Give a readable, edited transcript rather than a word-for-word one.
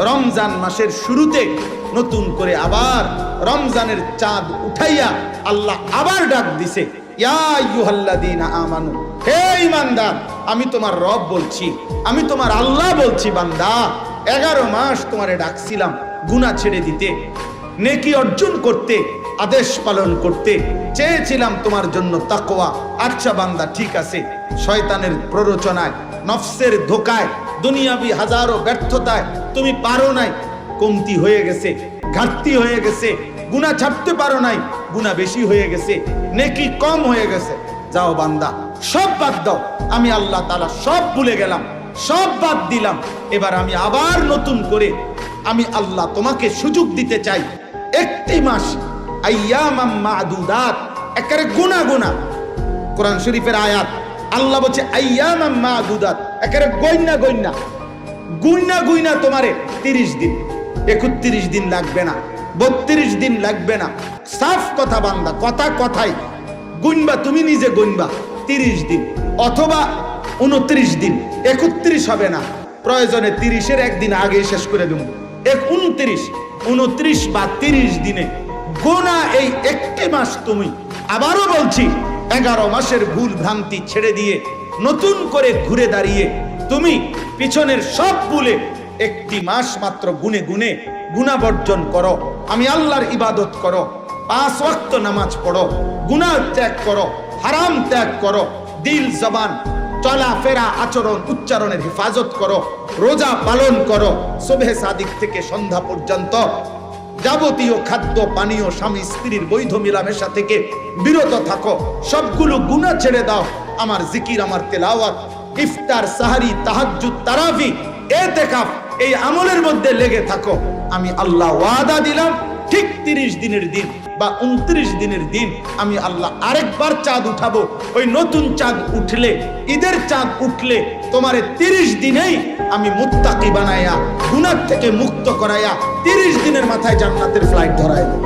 রমজান মাসের শুরুতে নতুন করে আবার রমজানের চাঁদ উঠাইয়া আল্লাহ আবার ডাক দিছে, ইয়া আইয়ুহাল্লাযীনা আমানু, হে ঈমানদার, আমি তোমার রব বলছি, আমি তোমার আল্লাহ বলছি, বান্দা 11 মাস তোমারে ডাকছিলাম গুনাহ ছেড়ে দিতে, নেকি অর্জন করতে, আদেশ পালন করতে চেয়েছিলাম তোমার জন্য তাকওয়া। আচ্ছা বান্দা, ঠিক আছে, শয়তানের প্ররোচনায়, নফসের ধোকায়, দুনিয়াবি হাজারো ব্যর্থতায় তুমি পারো নাই, কমতি হয়ে গেছে, ঘাটতি হয়ে গেছে, গুনাহ ছাড়তে পারো নাই, গুনাহ বেশি হয়ে গেছে, নেকি কম হয়ে গেছে। যাও বান্দা, সব বাদ দাও, আমি আল্লাহ তাআলা সব ভুলে গেলাম, সব বাদ দিলাম। এবার আমি আবার নতুন করে আমি আল্লাহ তোমাকে সুযোগ দিতে চাই। একটি মাস, আইয়ামাম মাদুদাত, একেবারে গুনা গুনা। কোরআন শরীফের আয়াত, আল্লাহ বলছে আইয়ামাম মাদুদাত, একেবারে গইনা গইনা, গুইনা গুইনা তোমারে 30 দিন, 31 দিন লাগবে না, 32 দিন লাগবে না। সাফ কথা বান্দা, কথা কথাই গুনবা, তুমি নিজে গুনবা 30 দিন অথবা 29 দিন, 31 হবে না, প্রয়োজনে 30-এর একদিন আগে শেষ করে দেব। 29 বা 30 দিনে গোনা এই একটি মাস তুমি, আবারও বলছি, 11 মাসের ভুল ভ্রান্তি ছেড়ে দিয়ে নতুন করে ঘুরে দাঁড়িয়ে তুমি পিছনের সব ভুলে একটি মাস মাত্র গুনে গুনে গুনাহ বর্জন করো, আমি আল্লাহর ইবাদত করো, 5 ওয়াক্ত নামাজ পড়ো, গুনাহ ত্যাগ করো, হারাম ত্যাগ করো, দিল জবান চলাফেরা আচরণ উচ্চারণের হেফাজত করো, রোজা পালন করো, সুবহে সাদিক থেকে সন্ধ্যা পর্যন্ত যাবতীয় খাদ্য পানীয় স্বামী স্ত্রীর বৈধ মিলামেশা থেকে বিরত থাকো, সবগুলো গুনাহ ছেড়ে দাও, আমার জিকির, আমার তেলাওয়াত, ইফতার, সাহারি, তাহাজ্জুদ, তারাবি, ইতিকাফ, এই আমলের মধ্যে লেগে থাকো। আমি আল্লাহ ওয়াদা দিলাম, ঠিক 30 দিনের দিন বা 29 দিনের দিন আমি আল্লাহ আরেকবার চাঁদ উঠাবো। ওই নতুন চাঁদ উঠলে, ঈদের চাঁদ উঠলে তোমারে 30 দিনেই আমি মুত্তাকি বানায়া, গুনাহ থেকে মুক্ত করাইয়া 30 দিনের মাথায় জান্নাতের ফ্লাইট ধরাই দেব।